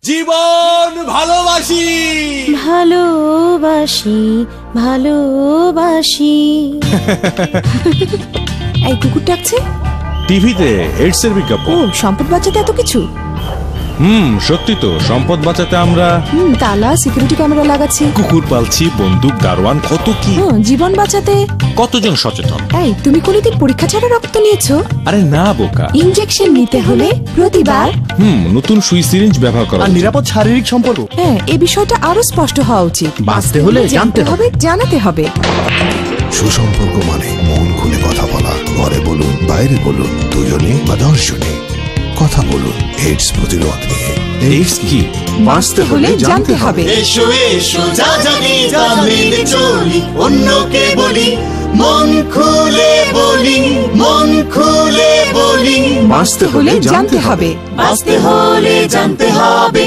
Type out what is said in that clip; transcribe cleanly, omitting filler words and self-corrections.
জীবন ভালোবাসি ভালোবাসি ভালোবাসি। এই কুকুর ডাকছে টিভিতে এইডস এর বিজ্ঞাপন। ও, সম্পদ বাঁচাতে এত কিছু। সত্যি তো, সম্পদ বাঁচাতে আমরা তালা, সিকিউরিটি ক্যামেরা লাগাচ্ছি, কুকুর পালছি, বন্দুক, দারোয়ান, কত কি। জীবন বাঁচাতে কতজন সচেতন। এই, তুমি কোনোদিন পরীক্ষা ছাড়া রক্ত নিয়েছো? আরে না বোকা, ইনজেকশন নিতে হলে প্রতিবার নতুন সুই সিরিঞ্জ ব্যবহার করা আর নিরাপদ শারীরিক সম্পর্ক। হ্যাঁ, এই বিষয়টা আরো স্পষ্ট হওয়া উচিত। বাঁচতে হলে জানতে হবে, জানাতে হবে। সুসম্পর্ক মানে মন খুলে কথা বলা। ঘরে বলুন, বাইরে বলুন, দুজনে বা 10 জনে কথা বলুন এইডস প্রতিরোধ নিয়ে। এইডস কি? বাঁচতে হলে জানতে হবে। এসো এসো যা জানি তা মেনে চলি, অন্যকে বলি, মন খুলে বলি, মন খুলে বলি। বাঁচতে হলে জানতে হবে। বাঁচতে হলে জানতে হবে।